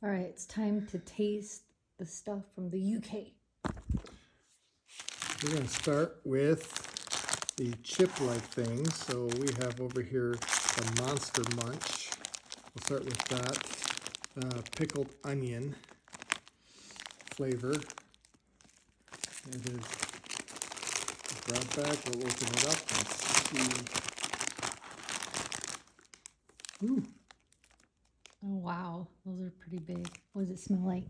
All right, it's time to taste the stuff from the UK. We're going to start with the chip-like things. So we have over here the Monster Munch. We'll start with that. Pickled onion flavor. It is a grab bag. We'll open it up and see. Ooh. Oh, wow. Those are pretty big. What does it smell like?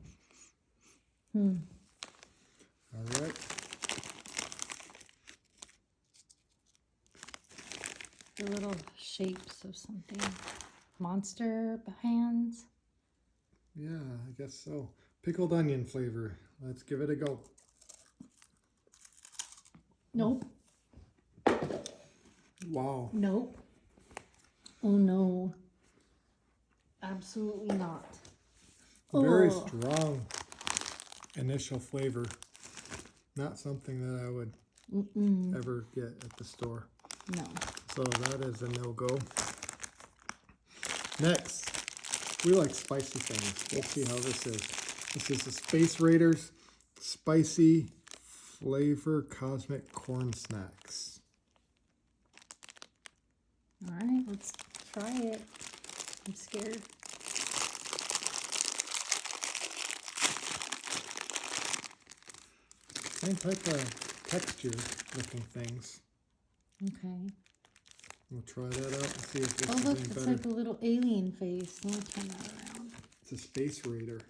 All right. The little shapes of something. Monster hands. Yeah, I guess so. Pickled onion flavor. Let's give it a go. Nope. Wow. Nope. Oh, no. Absolutely not. Very Oh. strong initial flavor. Not something that I would ever get at the store. No. So that is a no-go. Next, we like spicy things. We'll see how this is. This is the Space Raiders Spicy Flavor Cosmic Corn Snacks. All right, let's try it. I'm scared. Same type of texture looking things. Okay. We'll try that out and see if this Oh, is look, any it's better. like a little alien face. Let me turn that around. It's a Space Raider.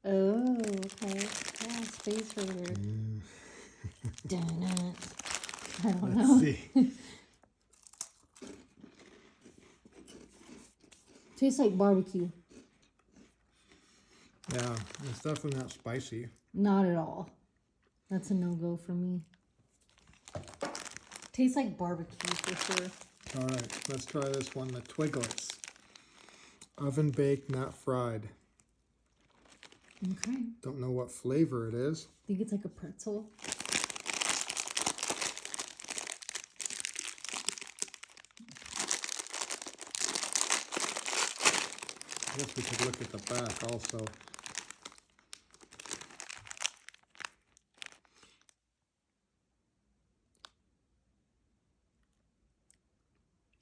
Oh, okay. Yeah, Space Raider. Dun-dun. I don't know. Let's see. Tastes like barbecue. Yeah, it's definitely not spicy. Not at all. That's a no-go for me. Tastes like barbecue for sure. All right, let's try this one, the Twiglets. Oven baked, not fried. Okay. Don't know what flavor it is. I think it's like a pretzel. I guess we could look at the back also.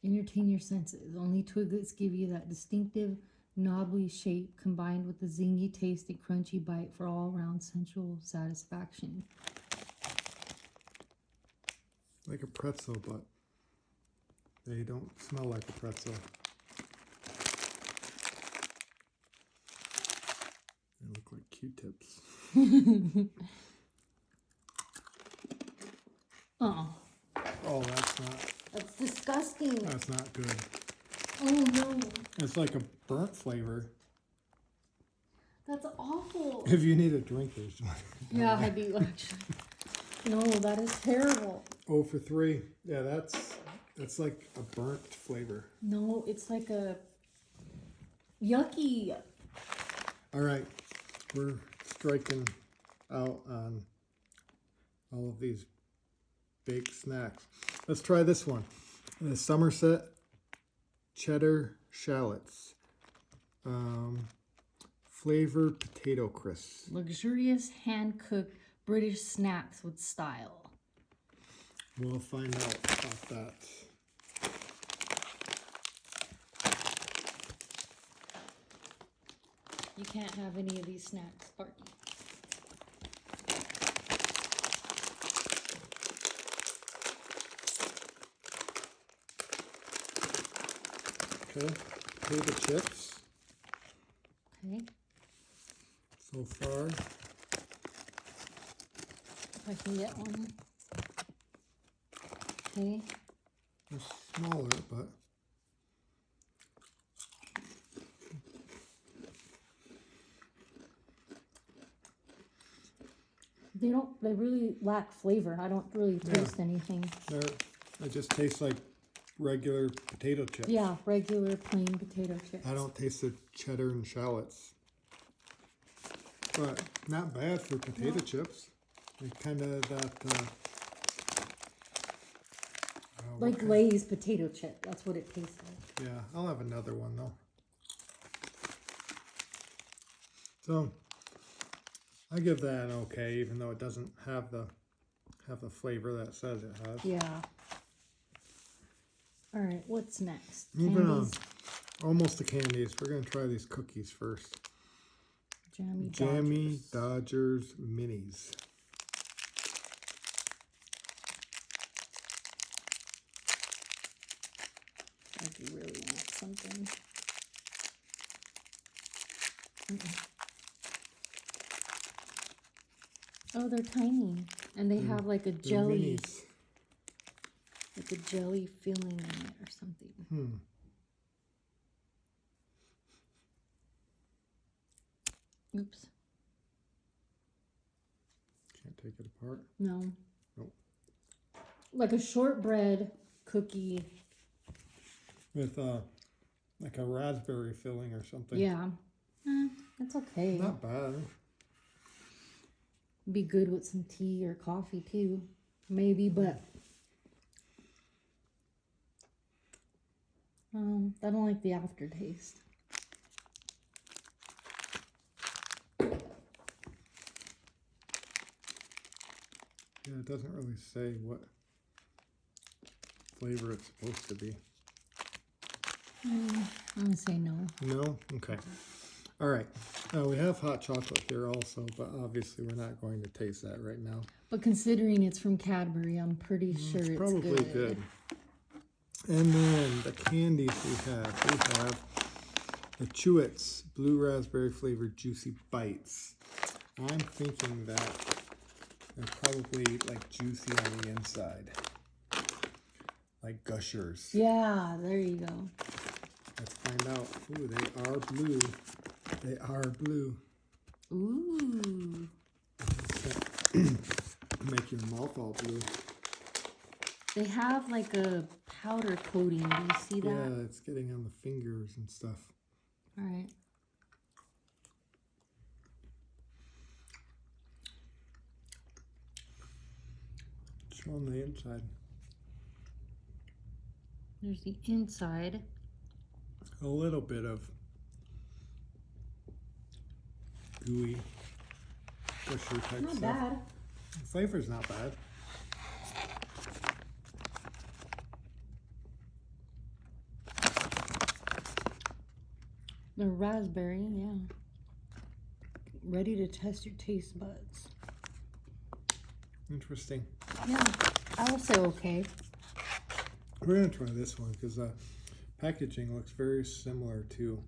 Entertain your senses. Only Twiglets give you that distinctive knobbly shape combined with the zingy taste and crunchy bite for all-around sensual satisfaction. Like a pretzel, but they don't smell like a pretzel. They look like Q-tips. Oh, Oh, that's disgusting. not good. Oh no, It's like a burnt flavor. that's awful. If you need a drink, there's one. Yeah, I do actually. No, that is terrible. 0 for 3. Yeah, that's like a burnt flavor. No, it's like a yucky. All right, we're striking out on all of these baked snacks. Let's try this one. The Somerset Cheddar Shallots. Flavored potato crisps. Luxurious hand-cooked British snacks with style. We'll find out about that. You can't have any of these snacks, Sparky. Okay, potato chips. Okay, So far, if I can get one. Okay, they're smaller, but they really lack flavor. I don't really taste anything. it just tastes like regular potato chips. Yeah, regular plain potato chips. I don't taste the cheddar and shallots. But not bad for potato chips. It's kind of that... like Lay's potato chip. That's what it tastes like. Yeah, I'll have another one though. So I give that an okay, even though it doesn't have the flavor that it says it has. Yeah. All right, what's next? Moving Candies, on. Almost the candies. We're gonna try these cookies first. Jammy Dodgers Minis. I do really want something. Oh, they're tiny, and they have like a They're jelly, minis. like a jelly filling in it or something. Oops. Can't take it apart. No. Nope. Like a shortbread cookie. With like a raspberry filling or something. Yeah. That's okay. Not bad. Be good with some tea or coffee too. Maybe, but I don't like the aftertaste. Yeah, it doesn't really say what flavor it's supposed to be. I'm gonna say no. No? Okay. All right. We have hot chocolate here also, but obviously we're not going to taste that right now. But considering it's from Cadbury, I'm pretty sure it's Probably good. And then the candies we have the Chewits Blue Raspberry Flavored Juicy Bites. I'm thinking that they're probably like juicy on the inside. Like Gushers. Yeah, there you go. Let's find out. Ooh, they are blue. They are blue. Ooh. Make your mouth all blue. They have like a powder coating. Do you see that? Yeah, it's getting on the fingers and stuff. All right. Show on the inside. There's the inside. A little bit of gooey, gusher type Not stuff. bad. The flavor's not bad. The raspberry, yeah. Ready to test your taste buds. Interesting. Yeah, I will say okay. We're gonna try this one because the packaging looks very similar to,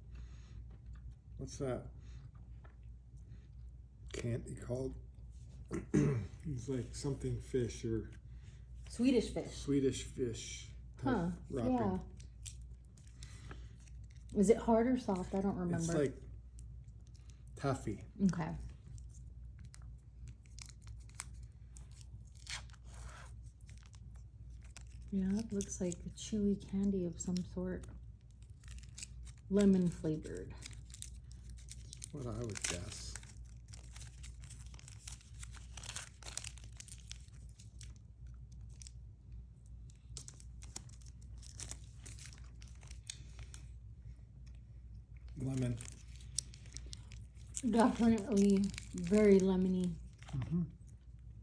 what's that candy called? It's like something fish or Swedish fish. Swedish fish type Huh, wrapping. yeah. Is it hard or soft? I don't remember. It's like taffy. Okay. Yeah, it looks like a chewy candy of some sort. Lemon flavored. What I would guess. Lemon. Definitely very lemony.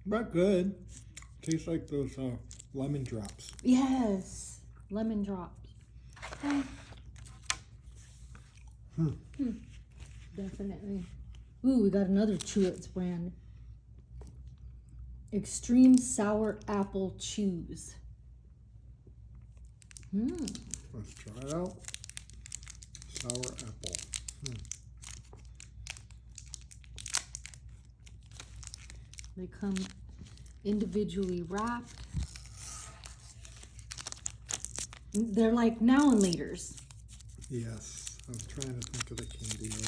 But good. Tastes like those lemon drops. Yes, lemon drops. Definitely. Ooh, we got another Chewits brand. Extreme Sour Apple Chews. Let's try it out. Sour apple. They come individually wrapped. They're like now and laters. Yes. I was trying to think of the candy name.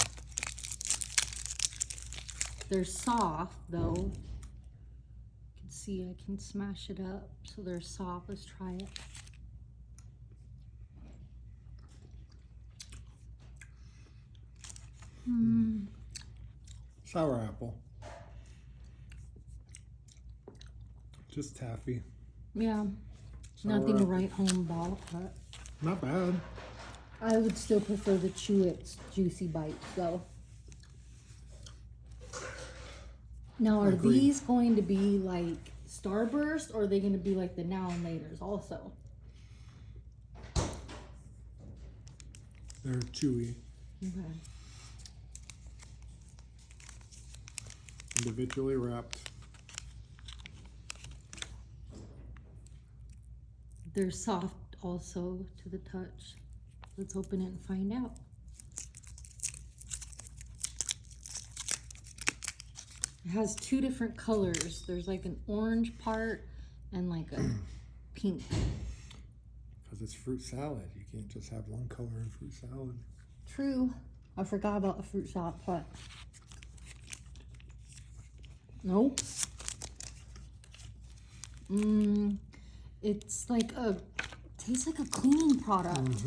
They're soft though. You can see I can smash it up so they're soft. Let's try it. Sour apple. Just taffy. Yeah, Sour nothing to apple. write home about, but Not bad. I would still prefer the Chewits Juicy Bites though. Now, are Agreed. these going to be like Starburst, or are they going to be like the Now and Laters also? They're chewy, Okay. individually wrapped. They're soft also to the touch. Let's open it and find out. It has two different colors. There's like an orange part and like a pink. Because it's fruit salad. You can't just have one color in fruit salad. True. I forgot about the fruit salad part. Nope. It's like tastes like a cleaning product,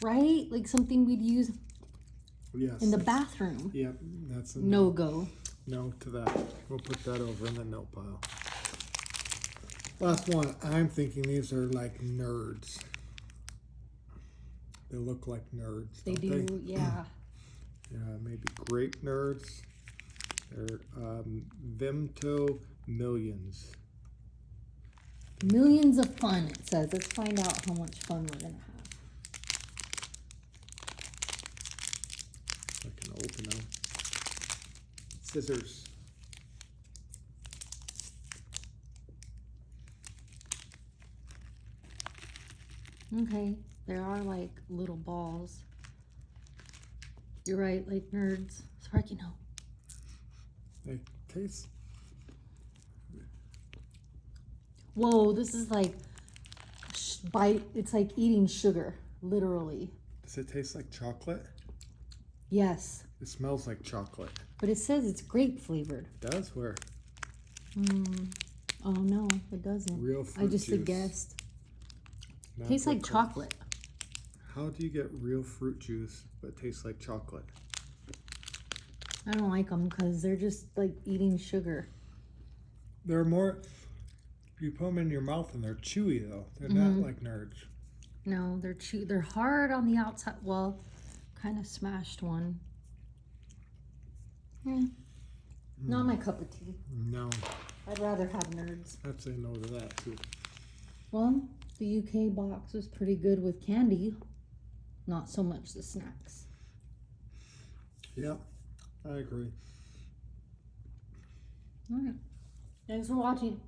right? Like something we'd use Yes. in the bathroom. Yep, that's a No go. no to that. We'll put that over in the no pile. Last one. I'm thinking these are like Nerds. They look like Nerds. They don't do, yeah. Yeah, maybe grape Nerds. They're Vimto Millions. Millions of fun, it says. Let's find out how much fun we're gonna have. I can open them. Scissors. Okay, there are like little balls. You're right, like Nerds. Sparky, no. They taste. Whoa, this is like bite. It's like eating sugar, literally. Does it taste like chocolate? Yes, It smells like chocolate. but it says it's grape flavored. It does. Where? Oh no, it doesn't. Real I fruit just juice. guessed. Not Tastes like chocolate. chocolate. How do you get real fruit juice but tastes like chocolate? I don't like them because they're just like eating sugar. They're more. You put them in your mouth and they're chewy though. They're not like Nerds. No, they're they're hard on the outside. Well, kind of smashed one. Not my cup of tea. No, I'd rather have Nerds. I'd say no to that too. Well, the UK box was pretty good with candy. Not so much the snacks. Yep, I agree. All right. Thanks for watching.